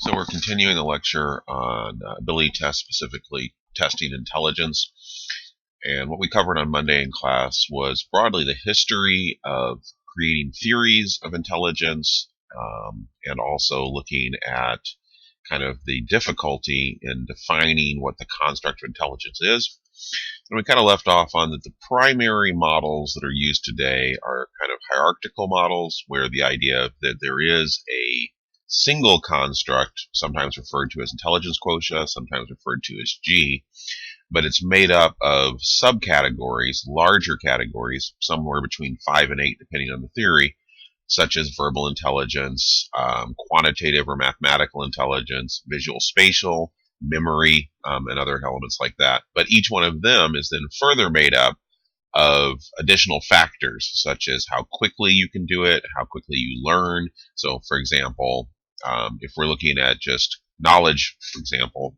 So we're continuing the lecture on ability tests, specifically testing intelligence. And what we covered on Monday in class was broadly the history of creating theories of intelligence, and also looking at kind of the difficulty in defining what the construct of intelligence is. And we kind of left off on that the primary models that are used today are kind of hierarchical models, where the idea that there is a single construct, sometimes referred to as intelligence quotient, sometimes referred to as G, but it's made up of subcategories, larger categories, somewhere between 5 and 8, depending on the theory, such as verbal intelligence, quantitative or mathematical intelligence, visual spatial, memory, and other elements like that. But each one of them is then further made up of additional factors, such as how quickly you can do it, how quickly you learn. So, for example, if we're looking at just knowledge, for example,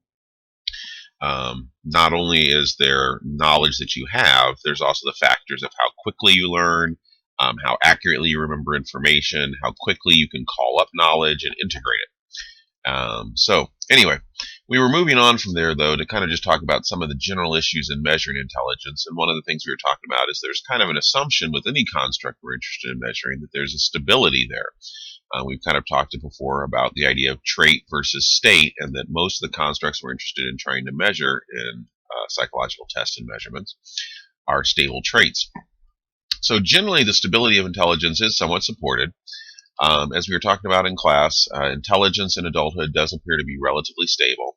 not only is there knowledge that you have, there's also the factors of how quickly you learn, how accurately you remember information, how quickly you can call up knowledge and integrate it. So anyway, we were moving on from there, though, to kind of just talk about some of the general issues in measuring intelligence. And one of the things we were talking about is there's kind of an assumption with any construct we're interested in measuring that there's a stability there. We've kind of talked before about the idea of trait versus state, and that most of the constructs we're interested in trying to measure in psychological tests and measurements are stable traits. So generally, the stability of intelligence is somewhat supported. As we were talking about in class, intelligence in adulthood does appear to be relatively stable.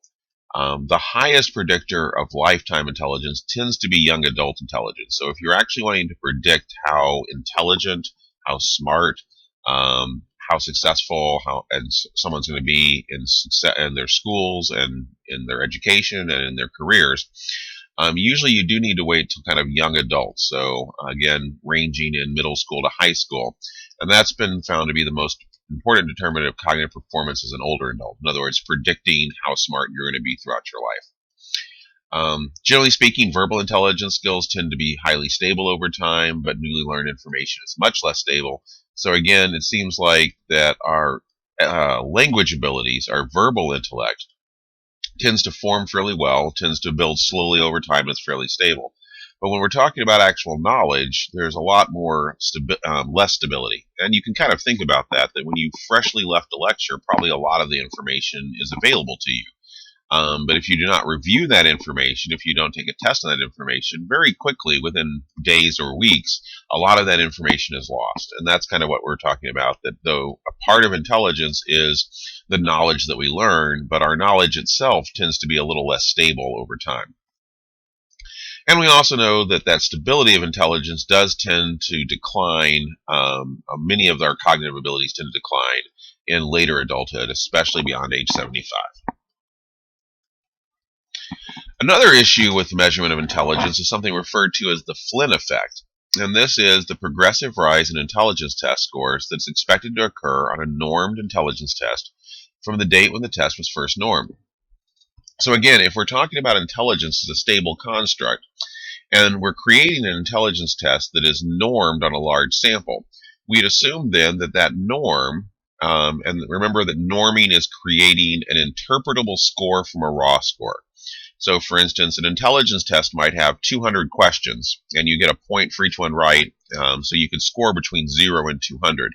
The highest predictor of lifetime intelligence tends to be young adult intelligence. So if you're actually wanting to predict how intelligent, how smart, how successful someone's going to be in their schools and in their education and in their careers, usually you do need to wait till kind of young adults. So again, ranging in middle school to high school. And that's been found to be the most important determinant of cognitive performance as an older adult. In other words, predicting how smart you're going to be throughout your life. Generally speaking, verbal intelligence skills tend to be highly stable over time, but newly learned information is much less stable. So again, it seems like that our language abilities, our verbal intellect, tends to form fairly well, tends to build slowly over time, and it's fairly stable. But when we're talking about actual knowledge, there's a lot more less stability. And you can kind of think about that when you freshly left a lecture, probably a lot of the information is available to you. But if you do not review that information, if you don't take a test on that information, very quickly, within days or weeks, a lot of that information is lost. And that's kind of what we're talking about, that though a part of intelligence is the knowledge that we learn, but our knowledge itself tends to be a little less stable over time. And we also know that that stability of intelligence does tend to decline. Many of our cognitive abilities tend to decline in later adulthood, especially beyond age 75. Another issue with measurement of intelligence is something referred to as the Flynn effect. And this is the progressive rise in intelligence test scores that's expected to occur on a normed intelligence test from the date when the test was first normed. So again, if we're talking about intelligence as a stable construct, and we're creating an intelligence test that is normed on a large sample, we'd assume then that that norm, and remember that norming is creating an interpretable score from a raw score. So for instance, an intelligence test might have 200 questions, and you get a point for each one right, so you could score between 0 and 200.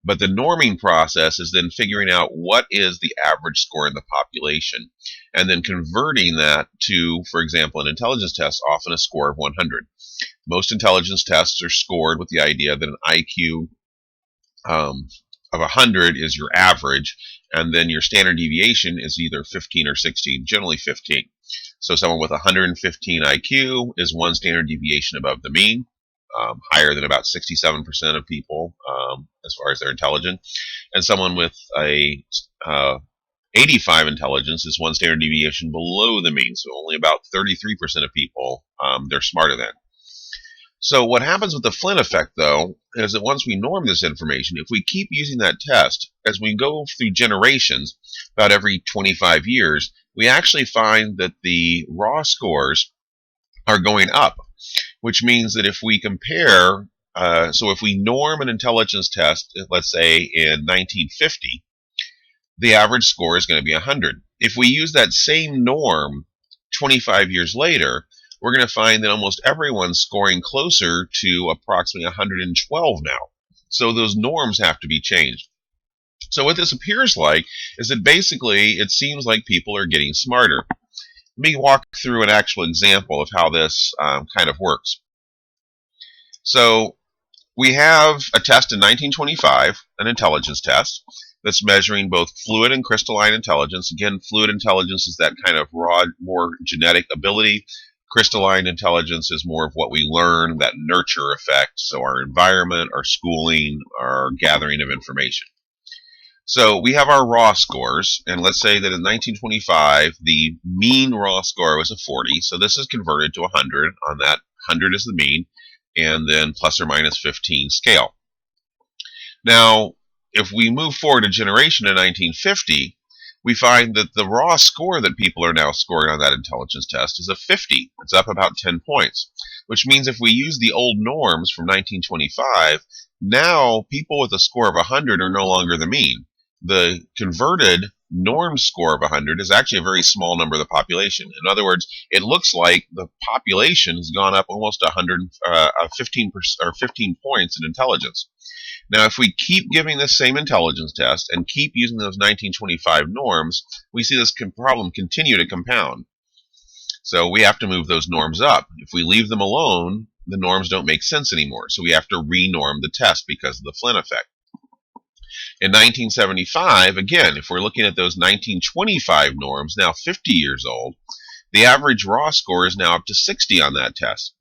But the norming process is then figuring out what is the average score in the population, and then converting that to, for example, an intelligence test, often a score of 100. Most intelligence tests are scored with the idea that an IQ of 100 is your average, and then your standard deviation is either 15 or 16, generally 15. So someone with 115 IQ is one standard deviation above the mean, higher than about 67% of people as far as they're intelligent. And someone with a 85 intelligence is one standard deviation below the mean, so only about 33% of people they're smarter than. So what happens with the Flynn effect, though, is that once we norm this information, if we keep using that test, as we go through generations, about every 25 years, we actually find that the raw scores are going up, which means that if we compare, so if we norm an intelligence test, let's say in 1950, the average score is going to be 100. If we use that same norm 25 years later, we're going to find that almost everyone's scoring closer to approximately 112 now. So those norms have to be changed. So what this appears like is that basically it seems like people are getting smarter. Let me walk through an actual example of how this kind of works. So we have a test in 1925, an intelligence test, that's measuring both fluid and crystalline intelligence. Again, fluid intelligence is that kind of raw, more genetic ability. Crystalline intelligence is more of what we learn, that nurture effect, so our environment, our schooling, our gathering of information. So we have our raw scores, and let's say that in 1925, the mean raw score was a 40, so this is converted to 100. On that, 100 is the mean, and then plus or minus 15 scale. Now, if we move forward a generation to 1950, we find that the raw score that people are now scoring on that intelligence test is a 50. It's up about 10 points, which means if we use the old norms from 1925, now people with a score of 100 are no longer the mean. The converted norm score of 100 is actually a very small number of the population. In other words, it looks like the population has gone up almost 15 points in intelligence. Now, if we keep giving this same intelligence test and keep using those 1925 norms, we see this problem continue to compound. So we have to move those norms up. If we leave them alone, the norms don't make sense anymore. So we have to renorm the test because of the Flynn effect. In 1975, again, if we're looking at those 1925 norms, now 50 years old, the average raw score is now up to 60 on that test,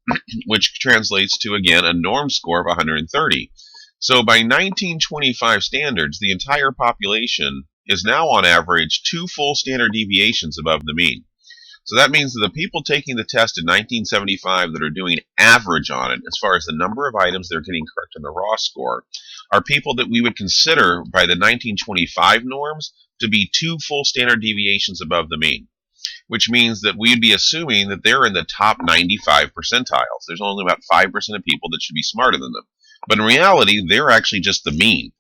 which translates to, again, a norm score of 130. So by 1925 standards, the entire population is now on average 2 full standard deviations above the mean. So that means that the people taking the test in 1975 that are doing average on it, as far as the number of items they're getting correct on the raw score, are people that we would consider by the 1925 norms to be 2 full standard deviations above the mean, which means that we'd be assuming that they're in the top 95 percentiles. There's only about 5% of people that should be smarter than them. But in reality, they're actually just the mean.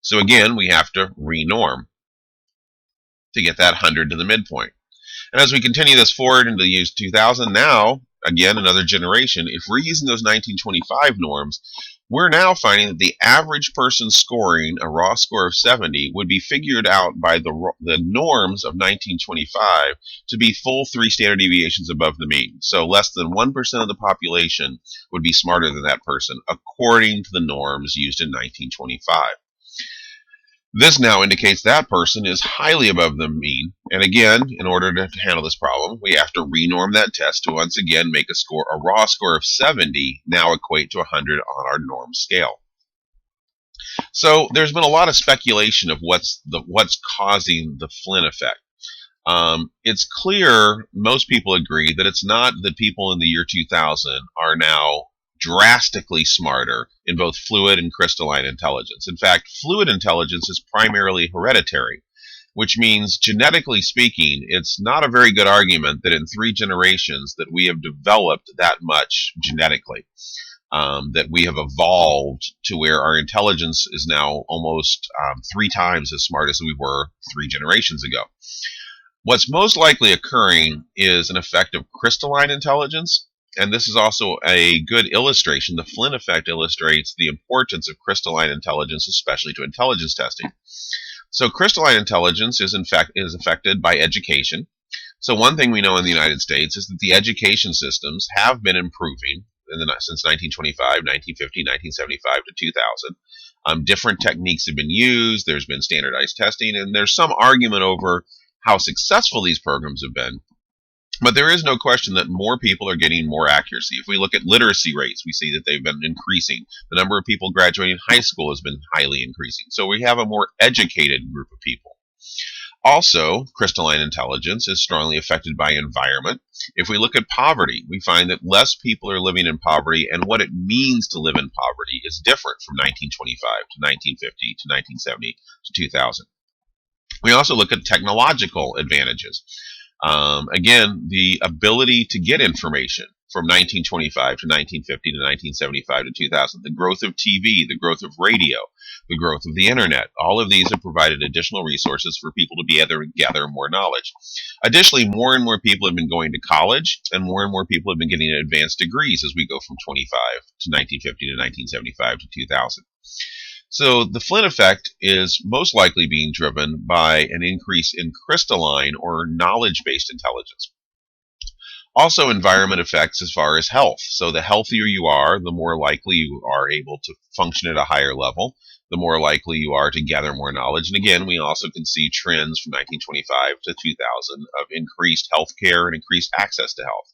So again, we have to renorm to get that 100 to the midpoint. And as we continue this forward into the year 2000, now, again, another generation, if we're using those 1925 norms, we're now finding that the average person scoring a raw score of 70 would be figured out by the norms of 1925 to be full 3 standard deviations above the mean. So less than 1% of the population would be smarter than that person, according to the norms used in 1925. This now indicates that person is highly above the mean, and again, in order to handle this problem, we have to renorm that test to once again make a raw score of 70 now equate to 100 on our norm scale. So there's been a lot of speculation of what's causing the Flynn effect. It's clear, most people agree, that it's not that people in the year 2000 are now drastically smarter in both fluid and crystalline intelligence. In fact, fluid intelligence is primarily hereditary, which means, genetically speaking, it's not a very good argument that in 3 generations that we have developed that much genetically, that we have evolved to where our intelligence is now almost 3 times as smart as we were 3 generations ago. What's most likely occurring is an effect of crystalline intelligence. And this is also a good illustration. The Flynn effect illustrates the importance of crystalline intelligence, especially to intelligence testing. So crystalline intelligence is affected by education. So one thing we know in the United States is that the education systems have been improving since 1925, 1950, 1975 to 2000. Different techniques have been used. There's been standardized testing, and there's some argument over how successful these programs have been. But there is no question that more people are getting more accuracy. If we look at literacy rates, we see that they've been increasing. The number of people graduating high school has been highly increasing. So we have a more educated group of people. Also, crystalline intelligence is strongly affected by environment. If we look at poverty, we find that less people are living in poverty, and what it means to live in poverty is different from 1925 to 1950 to 1970 to 2000. We also look at technological advantages. Again, the ability to get information. from 1925 to 1950 to 1975 to 2000. The growth of TV, the growth of radio, the growth of the internet. All of these have provided additional resources for people to be able to gather more knowledge. Additionally, more and more people have been going to college, and more people have been getting advanced degrees as we go from 25 to 1950 to 1975 to 2000. So the Flynn effect is most likely being driven by an increase in crystalline or knowledge-based intelligence. Also, environment effects as far as health. So the healthier you are, the more likely you are able to function at a higher level, the more likely you are to gather more knowledge. And again, we also can see trends from 1925 to 2000 of increased healthcare and increased access to health.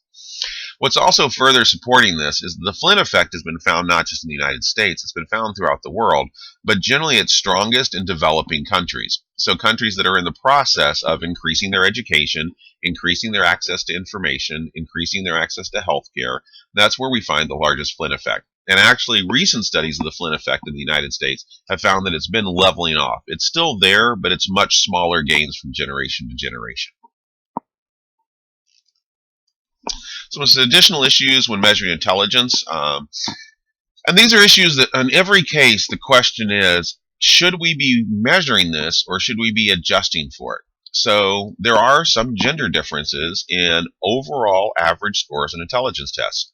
What's also further supporting this is the Flynn effect has been found not just in the United States, it's been found throughout the world, but generally it's strongest in developing countries. So countries that are in the process of increasing their education, increasing their access to information, increasing their access to healthcare, that's where we find the largest Flynn effect. And actually, recent studies of the Flynn effect in the United States have found that it's been leveling off. It's still there, but it's much smaller gains from generation to generation. Some additional issues when measuring intelligence. And these are issues that in every case, the question is, should we be measuring this or should we be adjusting for it? So there are some gender differences in overall average scores in intelligence tests.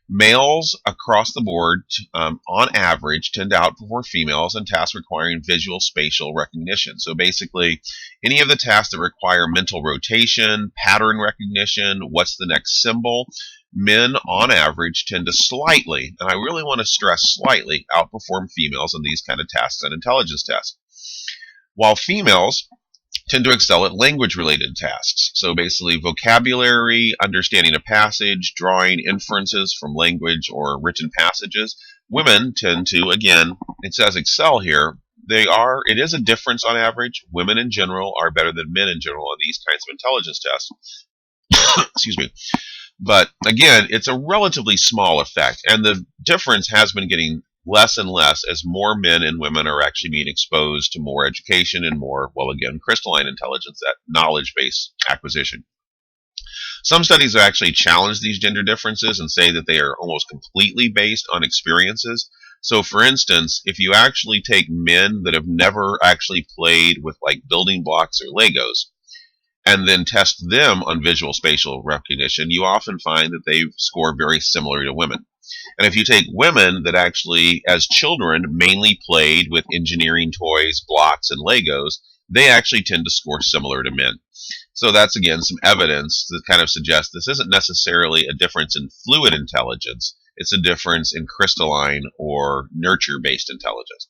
Males across the board, on average, tend to outperform females in tasks requiring visual spatial recognition. So basically, any of the tasks that require mental rotation, pattern recognition, what's the next symbol, men on average tend to slightly, and I really want to stress slightly, outperform females in these kind of tasks and intelligence tests. While females tend to excel at language-related tasks. So basically vocabulary, understanding a passage, drawing inferences from language or written passages. Women tend to, again, it says excel here, it is a difference on average. Women in general are better than men in general on these kinds of intelligence tests. Excuse me. But again, it's a relatively small effect, and the difference has been getting less and less as more men and women are actually being exposed to more education and more, well, again, crystalline intelligence, that knowledge-based acquisition. Some studies have actually challenged these gender differences and say that they are almost completely based on experiences. So, for instance, if you actually take men that have never actually played with like building blocks or Legos, and then test them on visual spatial recognition, you often find that they score very similar to women. And if you take women that actually, as children, mainly played with engineering toys, blocks, and Legos, they actually tend to score similar to men. So that's, again, some evidence that kind of suggests this isn't necessarily a difference in fluid intelligence. It's a difference in crystalline or nurture-based intelligence.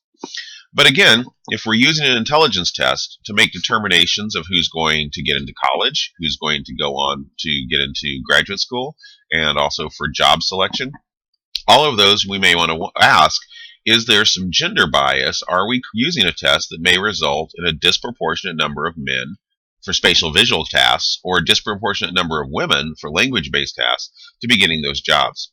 But again, if we're using an intelligence test to make determinations of who's going to get into college, who's going to go on to get into graduate school, and also for job selection, all of those we may want to ask, is there some gender bias? Are we using a test that may result in a disproportionate number of men for spatial visual tasks or a disproportionate number of women for language-based tasks to be getting those jobs?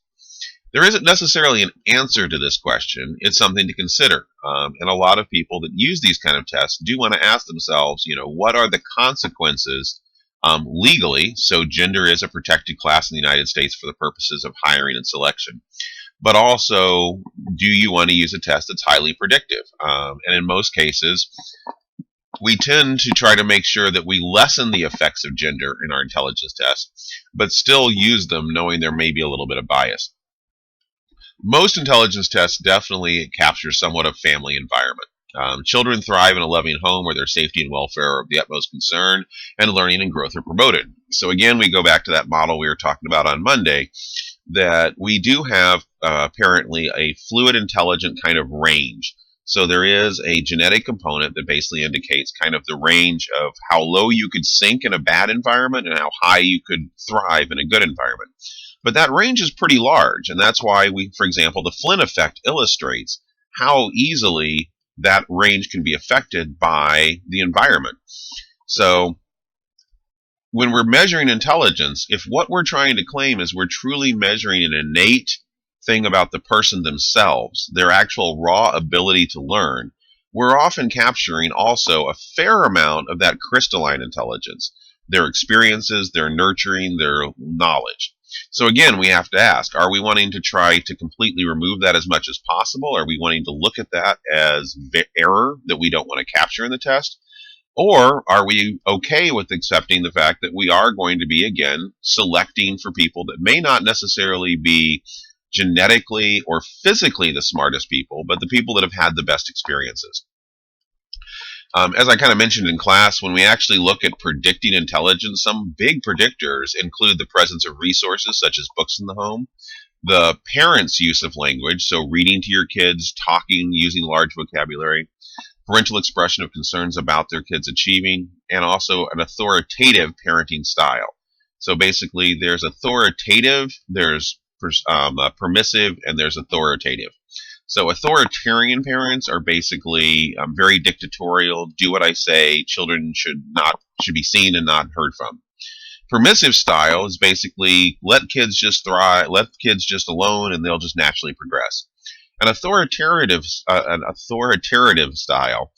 There isn't necessarily an answer to this question. It's something to consider. And a lot of people that use these kind of tests do want to ask themselves, what are the consequences legally? So gender is a protected class in the United States for the purposes of hiring and selection. But also, do you want to use a test that's highly predictive? And in most cases, we tend to try to make sure that we lessen the effects of gender in our intelligence tests, but still use them knowing there may be a little bit of bias. Most intelligence tests definitely capture somewhat of family environment. Children thrive in a loving home where their safety and welfare are of the utmost concern, and learning and growth are promoted. So again, we go back to that model we were talking about on Monday, that we do have apparently a fluid intelligent kind of range. So there is a genetic component that basically indicates kind of the range of how low you could sink in a bad environment and how high you could thrive in a good environment. But that range is pretty large, and that's why for example, the Flynn effect illustrates how easily that range can be affected by the environment. So when we're measuring intelligence, if what we're trying to claim is we're truly measuring an innate thing about the person themselves, their actual raw ability to learn, we're often capturing also a fair amount of that crystalline intelligence, their experiences, their nurturing, their knowledge. So again, we have to ask, are we wanting to try to completely remove that as much as possible? Are we wanting to look at that as error that we don't want to capture in the test? Or are we okay with accepting the fact that we are going to be, again, selecting for people that may not necessarily be genetically or physically the smartest people, but the people that have had the best experiences? As I kind of mentioned in class, when we actually look at predicting intelligence, some big predictors include the presence of resources such as books in the home, the parents' use of language, so reading to your kids, talking, using large vocabulary, parental expression of concerns about their kids achieving, and also an authoritative parenting style. So basically, there's authoritative, there's permissive, and there's authoritative. So authoritarian parents are basically very dictatorial. Do what I say. Children should be seen and not heard from. Permissive style is basically let kids just thrive, let kids just alone, and they'll just naturally progress. An authoritative style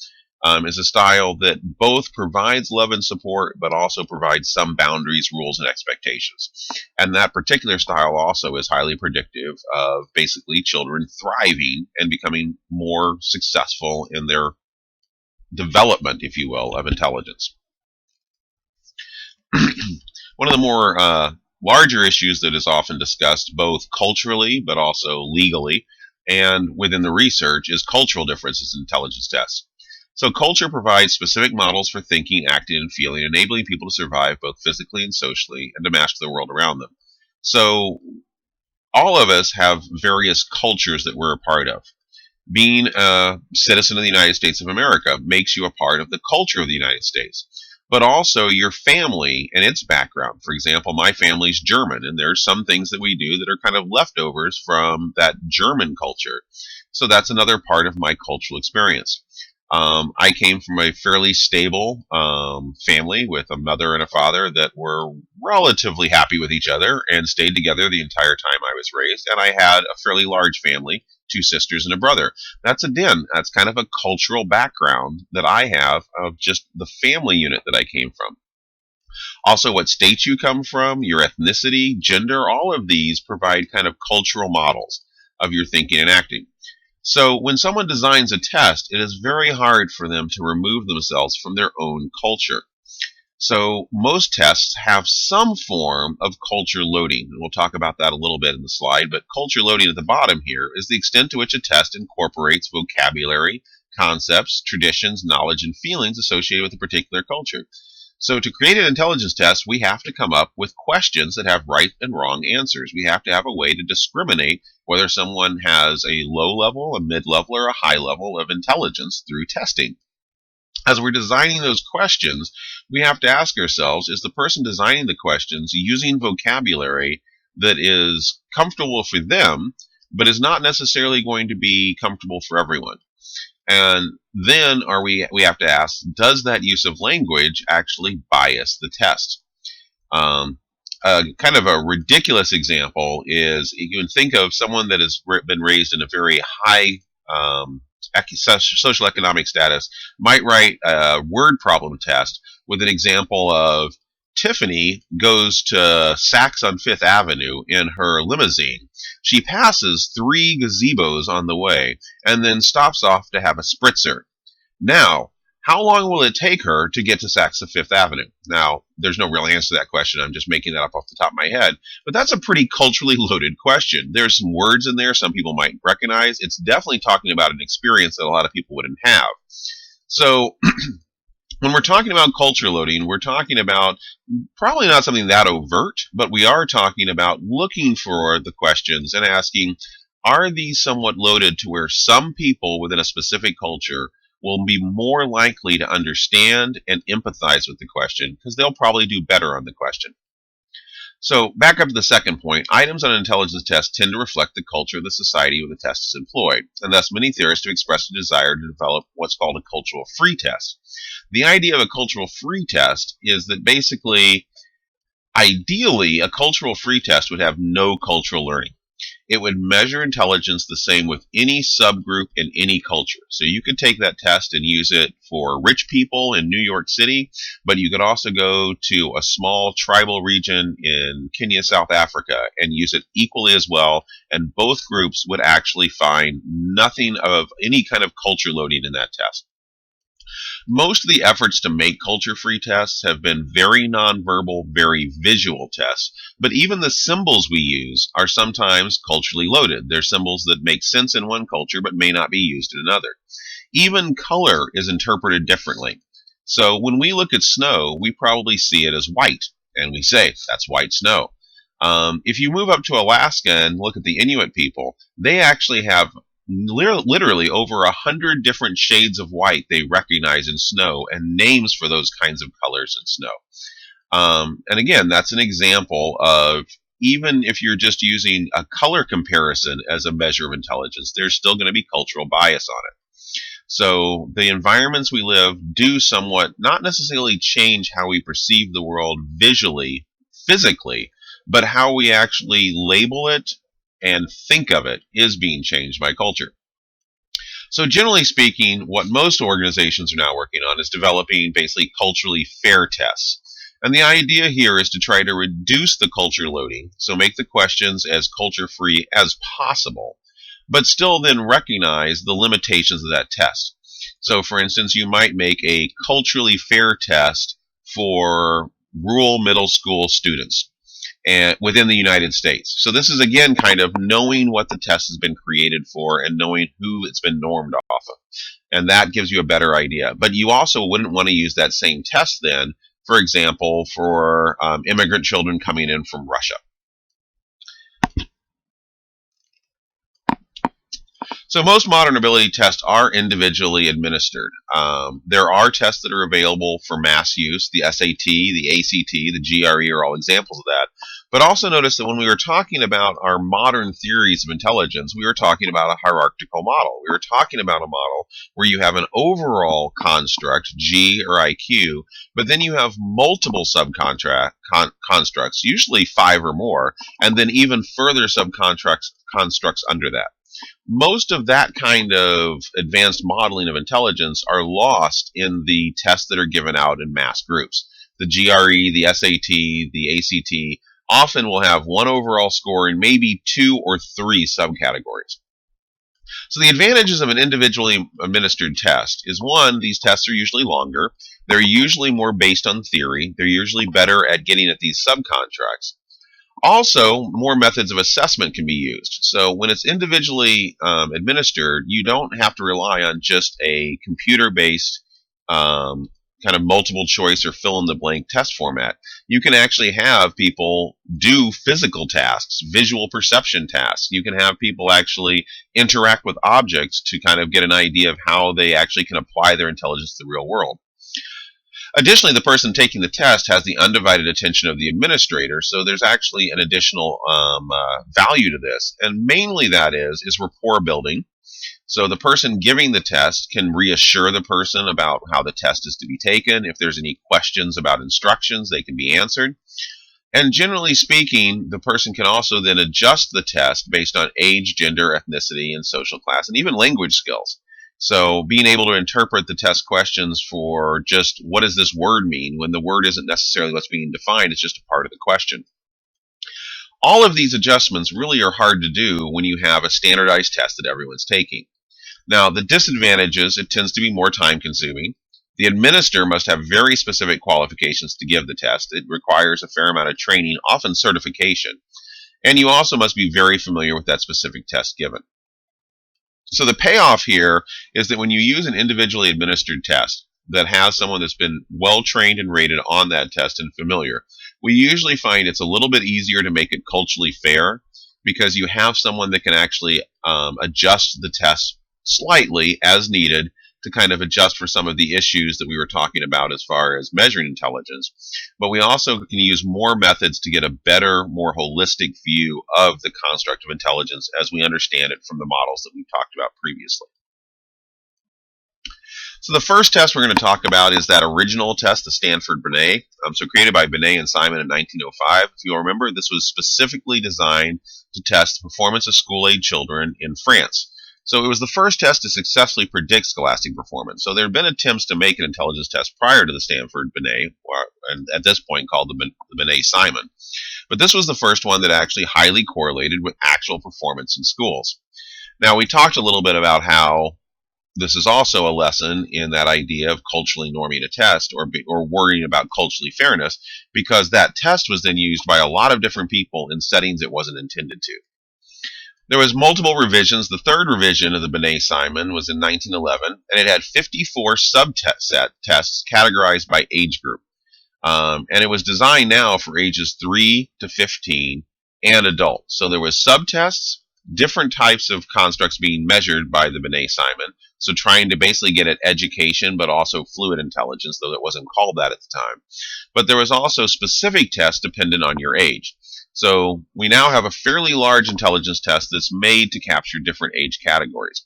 is a style that both provides love and support, but also provides some boundaries, rules, and expectations. And that particular style also is highly predictive of basically children thriving and becoming more successful in their development, if you will, of intelligence. One of the more larger issues that is often discussed, both culturally but also legally, and within the research, is cultural differences in intelligence tests. So culture provides specific models for thinking, acting, and feeling, enabling people to survive both physically and socially and to master the world around them. So all of us have various cultures that we're a part of. Being a citizen of the United States of America makes you a part of the culture of the United States, but also your family and its background. For example, my family's German, and there's some things that we do that are kind of leftovers from that German culture. So that's another part of my cultural experience. I came from a fairly stable family with a mother and a father that were relatively happy with each other and stayed together the entire time I was raised. And I had a fairly large family, 2 sisters and a brother. That's kind of a cultural background that I have of just the family unit that I came from. Also, what state you come from, your ethnicity, gender, all of these provide kind of cultural models of your thinking and acting. So when someone designs a test, it is very hard for them to remove themselves from their own culture. So most tests have some form of culture loading. And we'll talk about that a little bit in the slide, but culture loading at the bottom here is the extent to which a test incorporates vocabulary, concepts, traditions, knowledge, and feelings associated with a particular culture. So to create an intelligence test, we have to come up with questions that have right and wrong answers. We have to have a way to discriminate whether someone has a low level, a mid level, or a high level of intelligence through testing. As we're designing those questions, we have to ask ourselves, is the person designing the questions using vocabulary that is comfortable for them, but is not necessarily going to be comfortable for everyone? And then we have to ask, does that use of language actually bias the test? Kind of a ridiculous example is you can think of someone that has been raised in a very high social economic status might write a word problem test with an example of Tiffany goes to Saks on Fifth Avenue in her limousine. She passes 3 gazebos on the way and then stops off to have a spritzer. Now, how long will it take her to get to Saks on Fifth Avenue? Now, there's no real answer to that question. I'm just making that up off the top of my head. But that's a pretty culturally loaded question. There's some words in there some people might recognize. It's definitely talking about an experience that a lot of people wouldn't have. So when we're talking about culture loading, we're talking about probably not something that overt, but we are talking about looking for the questions and asking, are these somewhat loaded to where some people within a specific culture will be more likely to understand and empathize with the question because they'll probably do better on the question. So back up to the second point, items on an intelligence test tend to reflect the culture of the society where the test is employed, and thus many theorists have expressed a desire to develop what's called a cultural free test. The idea of a cultural free test is that basically, ideally, a cultural free test would have no cultural learning. it would measure intelligence the same with any subgroup in any culture. So you could take that test and use it for rich people in New York City, but you could also go to a small tribal region in Kenya, South Africa, and use it equally as well, and both groups would actually find nothing of any kind of culture loading in that test. Most of the efforts to make culture-free tests have been very nonverbal, very visual tests, but even the symbols we use are sometimes culturally loaded. They're symbols that make sense in one culture but may not be used in another. Even color is interpreted differently. So when we look at snow, we probably see it as white, and we say, that's white snow. If you move up to Alaska and look at the Inuit people, they actually have literally over 100 different shades of white they recognize in snow and names for those kinds of colors in snow. And again, that's an example of, even if you're just using a color comparison as a measure of intelligence, there's still going to be cultural bias on it. So the environments we live do somewhat not necessarily change how we perceive the world visually, physically, but how we actually label it and think of it is being changed by culture. So generally speaking, what most organizations are now working on is developing basically culturally fair tests. And the idea here is to try to reduce the culture loading, so make the questions as culture-free as possible, but still then recognize the limitations of that test. So for instance, you might make a culturally fair test for rural middle school students and within the United States. So this is again kind of knowing what the test has been created for and knowing who it's been normed off of. And that gives you a better idea. But you also wouldn't want to use that same test then, for example, for immigrant children coming in from Russia. So most modern ability tests are individually administered. There are tests that are available for mass use. The SAT, the ACT, the GRE are all examples of that. But also notice that when we were talking about our modern theories of intelligence, we were talking about a hierarchical model. We were talking about a model where you have an overall construct, G or IQ, but then you have multiple constructs, usually 5 or more, and then even further constructs under that. Most of that kind of advanced modeling of intelligence are lost in the tests that are given out in mass groups. The GRE, the SAT, the ACT often will have one overall score and maybe 2 or 3 subcategories. So the advantages of an individually administered test is, one, these tests are usually longer. They're usually more based on theory. They're usually better at getting at these subcontracts. Also, more methods of assessment can be used. So when it's individually administered, you don't have to rely on just a computer-based kind of multiple choice or fill-in-the-blank test format. You can actually have people do physical tasks, visual perception tasks. You can have people actually interact with objects to kind of get an idea of how they actually can apply their intelligence to the real world. Additionally, the person taking the test has the undivided attention of the administrator, so there's actually an additional value to this. And mainly that is rapport building. So the person giving the test can reassure the person about how the test is to be taken. If there's any questions about instructions, they can be answered. And generally speaking, the person can also then adjust the test based on age, gender, ethnicity, and social class, and even language skills. So being able to interpret the test questions for just what does this word mean when the word isn't necessarily what's being defined, it's just a part of the question. All of these adjustments really are hard to do when you have a standardized test that everyone's taking. Now, the disadvantages, it tends to be more time consuming. The administrator must have very specific qualifications to give the test. It requires a fair amount of training, often certification. And you also must be very familiar with that specific test given. So the payoff here is that when you use an individually administered test that has someone that's been well trained and rated on that test and familiar, we usually find it's a little bit easier to make it culturally fair because you have someone that can actually adjust the test slightly as needed to kind of adjust for some of the issues that we were talking about as far as measuring intelligence. But we also can use more methods to get a better, more holistic view of the construct of intelligence as we understand it from the models that we've talked about previously. So the first test we're going to talk about is that original test, the Stanford-Binet. So created by Binet and Simon in 1905. If you'll remember, this was specifically designed to test the performance of school-age children in France. So it was the first test to successfully predict scholastic performance. So there had been attempts to make an intelligence test prior to the Stanford-Binet, and at this point called the Binet-Simon. But this was the first one that actually highly correlated with actual performance in schools. Now, we talked a little bit about how this is also a lesson in that idea of culturally norming a test or worrying about culturally fairness, because that test was then used by a lot of different people in settings it wasn't intended to. There was multiple revisions. The third revision of the Binet-Simon was in 1911, and it had 54 subset tests categorized by age group. And it was designed now for ages 3 to 15 and adults. So there was subtests, different types of constructs being measured by the Binet-Simon. So trying to basically get at education, but also fluid intelligence, though it wasn't called that at the time. But there was also specific tests dependent on your age. So we now have a fairly large intelligence test that's made to capture different age categories.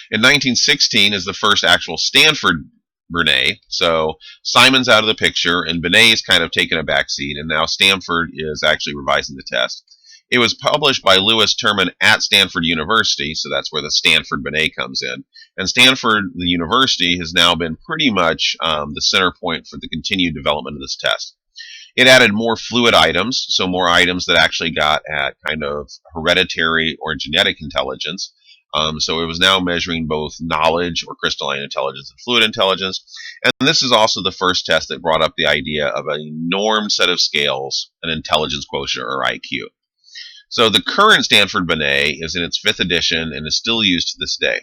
In 1916 is the first actual Stanford-Binet. So Simon's out of the picture, and Binet is kind of taken a back seat, and now Stanford is actually revising the test. It was published by Lewis Terman at Stanford University, so that's where the Stanford-Binet comes in. And Stanford, the university, has now been pretty much the center point for the continued development of this test. It added more fluid items, so more items that actually got at kind of hereditary or genetic intelligence. So it was now measuring both knowledge or crystalline intelligence and fluid intelligence. And this is also the first test that brought up the idea of a normed set of scales, an intelligence quotient or IQ. So the current Stanford-Binet is in its 5th edition and is still used to this day.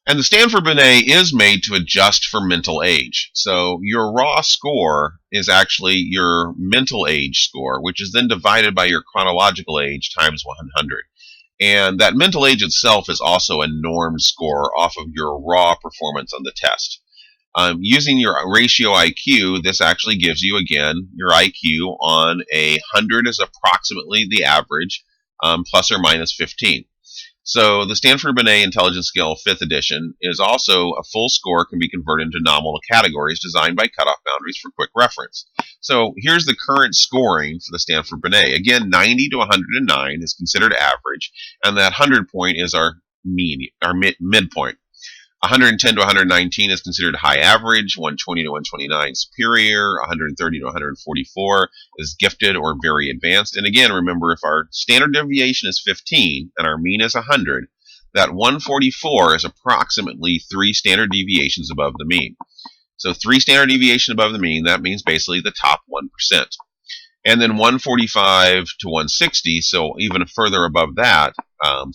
And the Stanford-Binet is made to adjust for mental age. So your raw score is actually your mental age score, which is then divided by your chronological age times 100. And that mental age itself is also a normed score off of your raw performance on the test. Using your ratio IQ, this actually gives you, again, your IQ on 100 is approximately the average, plus or minus 15. So the Stanford-Binet Intelligence Scale 5th edition is also a full score can be converted into nominal categories designed by cutoff boundaries for quick reference. So here's the current scoring for the Stanford-Binet. Again, 90 to 109 is considered average, and that 100 point is our mean, our midpoint. 110 to 119 is considered high average, 120 to 129 superior, 130 to 144 is gifted or very advanced. And again, remember, if our standard deviation is 15 and our mean is 100, that 144 is approximately 3 standard deviations above the mean. So 3 standard deviations above the mean, that means basically the top 1%. And then 145 to 160, so even further above that,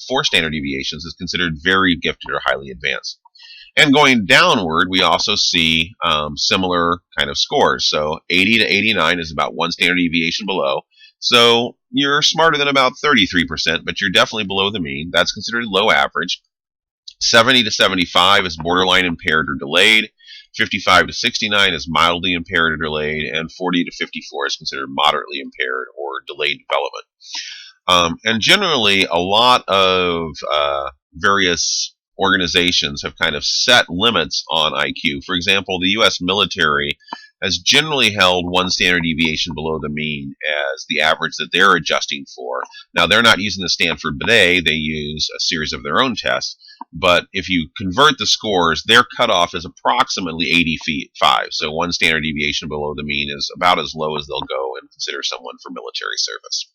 4 standard deviations is considered very gifted or highly advanced. And going downward, we also see similar kind of scores. So 80 to 89 is about 1 standard deviation below. So you're smarter than about 33%, but you're definitely below the mean. That's considered low average. 70 to 75 is borderline impaired or delayed. 55 to 69 is mildly impaired or delayed. And 40 to 54 is considered moderately impaired or delayed development. And generally, a lot of various organizations have kind of set limits on IQ. For example, the U.S. military has generally held 1 standard deviation below the mean as the average that they're adjusting for. Now, they're not using the Stanford-Binet. They use a series of their own tests. But if you convert the scores, their cutoff is approximately 85. So 1 standard deviation below the mean is about as low as they'll go and consider someone for military service.